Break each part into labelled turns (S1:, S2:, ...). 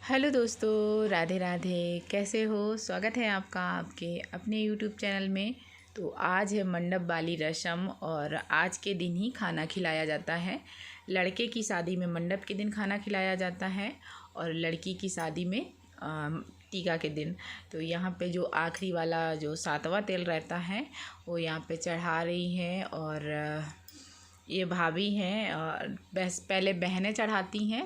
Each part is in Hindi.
S1: हेलो दोस्तों, राधे राधे। कैसे हो? स्वागत है आपका आपके अपने यूट्यूब चैनल में। तो आज है मंडप वाली रस्म और आज के दिन ही खाना खिलाया जाता है। लड़के की शादी में मंडप के दिन खाना खिलाया जाता है और लड़की की शादी में टीका के दिन। तो यहाँ पे जो आखिरी वाला जो 7वां तेल रहता है वो यहाँ पे चढ़ा रही हैं और ये भाभी हैं और पहले बहनें चढ़ाती हैं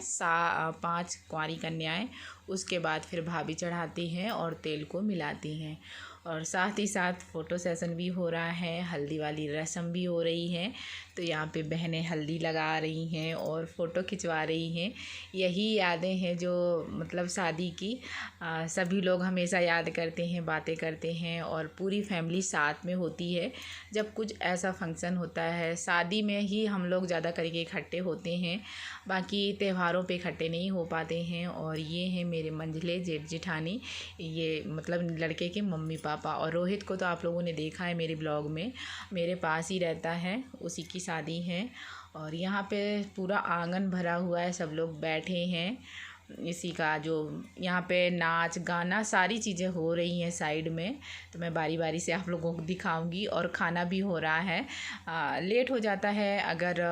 S1: 5 कुंवारी कन्याएं, उसके बाद फिर भाभी चढ़ाती हैं और तेल को मिलाती हैं। और साथ ही साथ फ़ोटो सेशन भी हो रहा है, हल्दी वाली रस्म भी हो रही है। तो यहाँ पे बहनें हल्दी लगा रही हैं और फ़ोटो खिंचवा रही हैं। यही यादें हैं जो मतलब शादी की सभी लोग हमेशा याद करते हैं, बातें करते हैं और पूरी फैमिली साथ में होती है। जब कुछ ऐसा फंक्शन होता है शादी में ही हम लोग ज़्यादा करके इकट्ठे होते हैं, बाकी त्योहारों पे इकट्ठे नहीं हो पाते हैं। और ये हैं मेरे मंझले जेठ जिठानी, ये मतलब लड़के के मम्मी पापा। और रोहित को तो आप लोगों ने देखा है मेरे ब्लॉग में, मेरे पास ही रहता है, उसी की शादी है। और यहाँ पे पूरा आंगन भरा हुआ है, सब लोग बैठे हैं। इसी का जो यहाँ पे नाच गाना सारी चीज़ें हो रही हैं साइड में। तो मैं बारी बारी से आप लोगों को दिखाऊंगी। और खाना भी हो रहा है। लेट हो जाता है अगर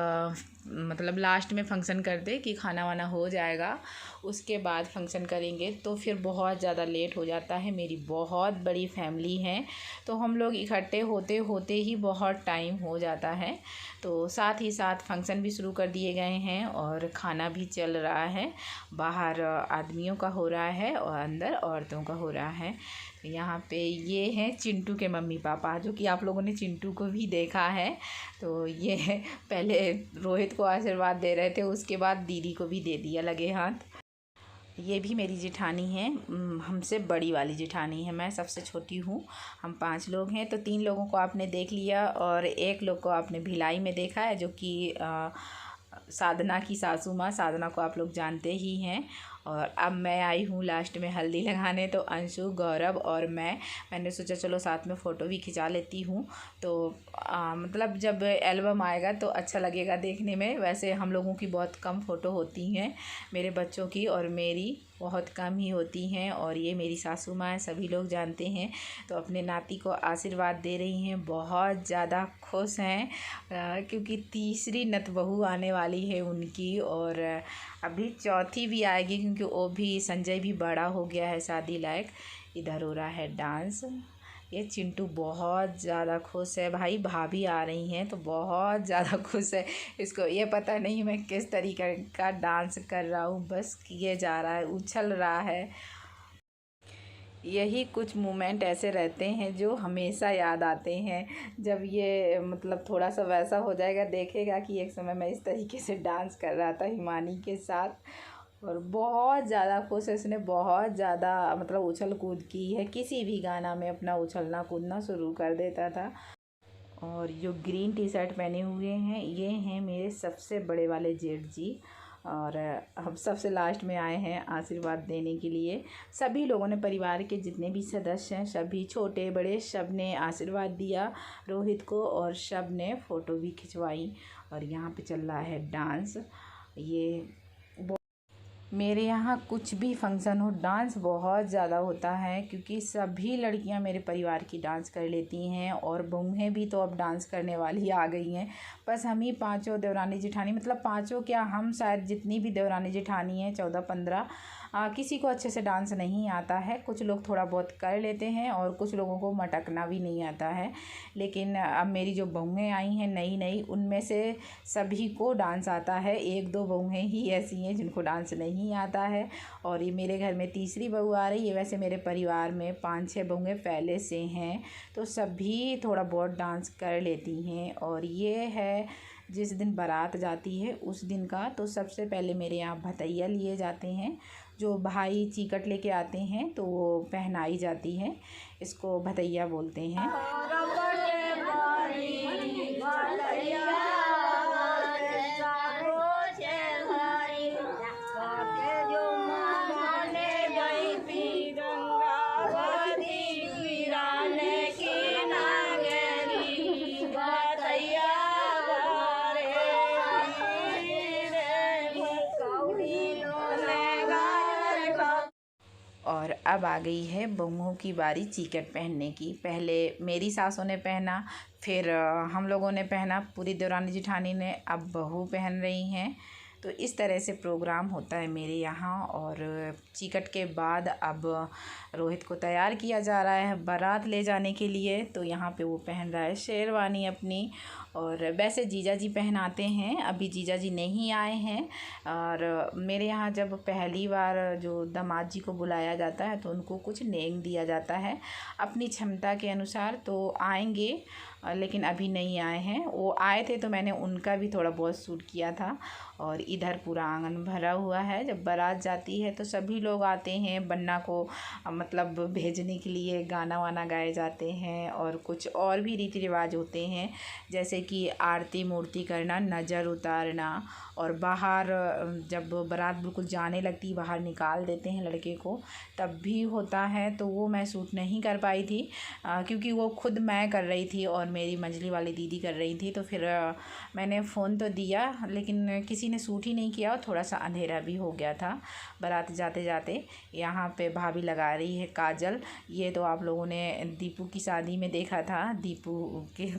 S1: मतलब लास्ट में फंक्शन कर दे कि खाना वाना हो जाएगा, उसके बाद फंक्शन करेंगे तो फिर बहुत ज़्यादा लेट हो जाता है। मेरी बहुत बड़ी फैमिली है तो हम लोग इकट्ठे होते होते ही बहुत टाइम हो जाता है। तो साथ ही साथ फंक्शन भी शुरू कर दिए गए हैं और खाना भी चल रहा है। बाहर आदमियों का हो रहा है और अंदर औरतों का हो रहा है। तो यहाँ पे ये हैं चिंटू के मम्मी पापा, जो कि आप लोगों ने चिंटू को भी देखा है। तो ये पहले रोहित को आशीर्वाद दे रहे थे, उसके बाद दीदी को भी दे दिया लगे हाथ। ये भी मेरी जेठानी है, हमसे बड़ी वाली जेठानी है, मैं सबसे छोटी हूँ। हम 5 लोग हैं। तो 3 लोगों को आपने देख लिया और एक लोग को आपने भिलाई में देखा है, जो कि साधना की सासू माँ। साधना को आप लोग जानते ही हैं। और अब मैं आई हूँ लास्ट में हल्दी लगाने। तो अंशु, गौरव और मैंने सोचा चलो साथ में फ़ोटो भी खिंचा लेती हूँ। तो मतलब जब एल्बम आएगा तो अच्छा लगेगा देखने में। वैसे हम लोगों की बहुत कम फ़ोटो होती हैं, मेरे बच्चों की और मेरी बहुत कम ही होती हैं। और ये मेरी सासू माँ है, सभी लोग जानते हैं। तो अपने नाती को आशीर्वाद दे रही हैं, बहुत ज़्यादा खुश हैं क्योंकि तीसरी नतबहू आने वाली है उनकी। और अभी चौथी भी आएगी क्योंकि वो भी, संजय भी बड़ा हो गया है शादी लायक। इधर हो रहा है डांस। ये चिंटू बहुत ज़्यादा खुश है भाई, भाभी आ रही हैं तो बहुत ज़्यादा खुश है। इसको ये पता नहीं मैं किस तरीके का डांस कर रहा हूँ, बस किए जा रहा है, उछल रहा है। यही कुछ मोमेंट ऐसे रहते हैं जो हमेशा याद आते हैं। जब ये मतलब थोड़ा सा वैसा हो जाएगा, देखेगा कि एक समय मैं इस तरीके से डांस कर रहा था हिमानी के साथ। और बहुत ज़्यादा खुश है, इसने बहुत ज़्यादा मतलब उछल कूद की है, किसी भी गाना में अपना उछलना कूदना शुरू कर देता था। और जो ग्रीन टी शर्ट पहने हुए हैं ये हैं मेरे सबसे बड़े वाले जेठ जी। और हम सबसे लास्ट में आए हैं आशीर्वाद देने के लिए। सभी लोगों ने, परिवार के जितने भी सदस्य हैं, सभी छोटे बड़े सब ने आशीर्वाद दिया रोहित को और सब ने फ़ोटो भी खिंचवाई। और यहाँ पे चल रहा है डांस। ये मेरे यहाँ कुछ भी फंक्शन हो डांस बहुत ज़्यादा होता है क्योंकि सभी लड़कियां मेरे परिवार की डांस कर लेती हैं और बहुएं भी तो अब डांस करने वाली आ गई हैं। बस हम ही 5 देवरानी जेठानी, मतलब 5 क्या, हम शायद जितनी भी देवरानी जेठानी हैं 14-15, किसी को अच्छे से डांस नहीं आता है। कुछ लोग थोड़ा बहुत कर लेते हैं और कुछ लोगों को मटकना भी नहीं आता है। लेकिन अब मेरी जो बहुएं आई हैं नई नई, उनमें से सभी को डांस आता है। 1-2 बहुएं ही ऐसी हैं जिनको डांस नहीं आता है। और ये मेरे घर में तीसरी बहू आ रही है। वैसे मेरे परिवार में 5-6 बहुएं पहले से हैं, तो सभी थोड़ा बहुत डांस कर लेती हैं। और ये है जिस दिन बारात जाती है उस दिन का। तो सबसे पहले मेरे यहाँ भतैया लिए जाते हैं, जो भाई चीकट लेके आते हैं तो वो पहनाई जाती है, इसको भतैया बोलते हैं। और अब आ गई है बहुओं की बारी चीकट पहनने की। पहले मेरी सासों ने पहना, फिर हम लोगों ने पहना, पूरी देवरानी जेठानी ने, अब बहू पहन रही हैं। तो इस तरह से प्रोग्राम होता है मेरे यहाँ। और चीकट के बाद अब रोहित को तैयार किया जा रहा है बारात ले जाने के लिए। तो यहाँ पे वो पहन रहा है शेरवानी अपनी, और वैसे जीजा जी पहनाते हैं, अभी जीजा जी नहीं आए हैं। और मेरे यहाँ जब पहली बार जो दामाद जी को बुलाया जाता है तो उनको कुछ नेम दिया जाता है अपनी क्षमता के अनुसार। तो आएंगे, लेकिन अभी नहीं आए हैं। वो आए थे तो मैंने उनका भी थोड़ा बहुत शूट किया था। और इधर पूरा आंगन भरा हुआ है। जब बारात जाती है तो सभी लोग आते हैं बन्ना को मतलब भेजने के लिए, गाना वाना गाए जाते हैं। और कुछ और भी रीति रिवाज होते हैं, जैसे कि आरती मूर्ति करना, नज़र उतारना, और बाहर जब बारात बिल्कुल जाने लगती बाहर निकाल देते हैं लड़के को, तब भी होता है। तो वो मैं शूट नहीं कर पाई थी क्योंकि वो खुद मैं कर रही थी और मेरी मंजली वाली दीदी कर रही थी। तो फिर मैंने फ़ोन तो दिया लेकिन किसी ने शूट ही नहीं किया, और थोड़ा सा अंधेरा भी हो गया था बारात जाते जाते। यहाँ पे भाभी लगा रही है काजल। ये तो आप लोगों ने दीपू की शादी में देखा था। दीपू के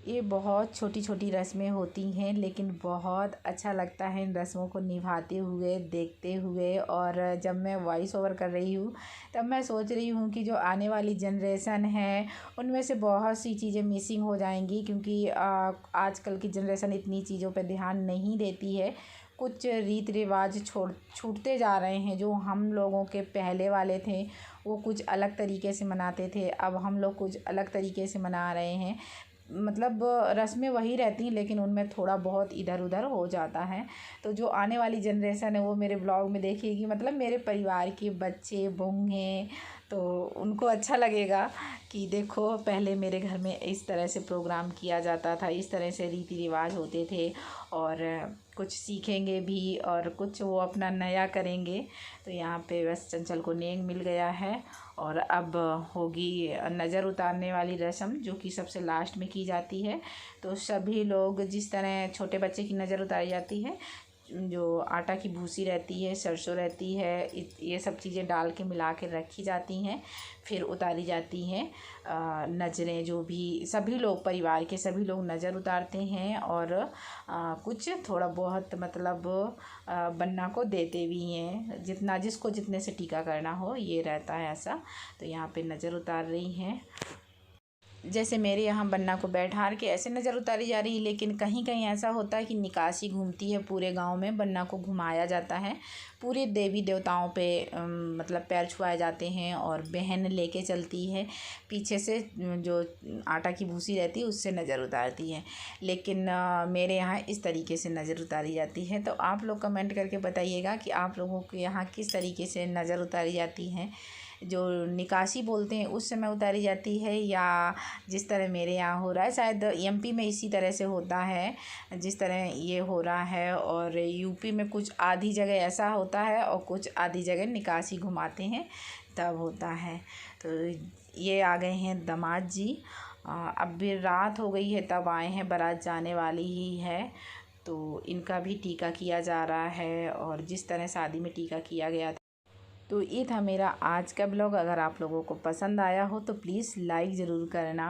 S1: ये बहुत छोटी छोटी रस्में होती हैं, लेकिन बहुत अच्छा लगता है इन रस्मों को निभाते हुए, देखते हुए। और जब मैं वॉइस ओवर कर रही हूँ तब मैं सोच रही हूँ कि जो आने वाली जनरेशन है उनमें से बहुत सी चीज़ें मिसिंग हो जाएंगी, क्योंकि आजकल की जनरेशन इतनी चीज़ों पर ध्यान नहीं देती है। कुछ रीति रिवाज छूटते जा रहे हैं। जो हम लोगों के पहले वाले थे वो कुछ अलग तरीके से मनाते थे, अब हम लोग कुछ अलग तरीके से मना रहे हैं। मतलब रस्में वही रहती हैं लेकिन उनमें थोड़ा बहुत इधर उधर हो जाता है। तो जो आने वाली जनरेशन है वो मेरे ब्लॉग में देखेगी, मतलब मेरे परिवार के बच्चे बूढ़े, तो उनको अच्छा लगेगा कि देखो पहले मेरे घर में इस तरह से प्रोग्राम किया जाता था, इस तरह से रीति रिवाज होते थे। और कुछ सीखेंगे भी और कुछ वो अपना नया करेंगे। तो यहाँ पे बस चंचल को नेम मिल गया है। और अब होगी नज़र उतारने वाली रस्म, जो कि सबसे लास्ट में की जाती है। तो सभी लोग, जिस तरह छोटे बच्चे की नज़र उतारी जाती है, जो आटा की भूसी रहती है, सरसों रहती है, ये सब चीज़ें डाल के मिला के रखी जाती हैं, फिर उतारी जाती हैं नज़रें। जो भी सभी लोग, परिवार के सभी लोग नज़र उतारते हैं। और कुछ थोड़ा बहुत मतलब बन्ना को देते भी हैं, जितना जिसको जितने से टीका करना हो, ये रहता है ऐसा। तो यहाँ पे नज़र उतार रही हैं। जैसे मेरे यहाँ बन्ना को बैठार के ऐसे नज़र उतारी जा रही है, लेकिन कहीं कहीं ऐसा होता है कि निकासी घूमती है पूरे गांव में, बन्ना को घुमाया जाता है। पूरे देवी देवताओं पे मतलब पैर छुआए जाते हैं, और बहन लेके चलती है पीछे से, जो आटा की भूसी रहती है उससे नज़र उतारती है। लेकिन मेरे यहाँ इस तरीके से नज़र उतारी जाती है। तो आप लोग कमेंट करके बताइएगा कि आप लोगों के यहाँ किस तरीके से नज़र उतारी जाती है। जो निकासी बोलते हैं उस समय उतारी जाती है, या जिस तरह मेरे यहाँ हो रहा है, शायद एमपी में इसी तरह से होता है जिस तरह ये हो रहा है। और यूपी में कुछ आधी जगह ऐसा होता है और कुछ आधी जगह निकासी घुमाते हैं तब होता है। तो ये आ गए हैं दामाद जी। अब भी रात हो गई है तब आए हैं, बारात जाने वाली ही है। तो इनका भी टीका किया जा रहा है, और जिस तरह शादी में टीका किया गया था। तो ये था मेरा आज का ब्लॉग। अगर आप लोगों को पसंद आया हो तो प्लीज़ लाइक ज़रूर करना।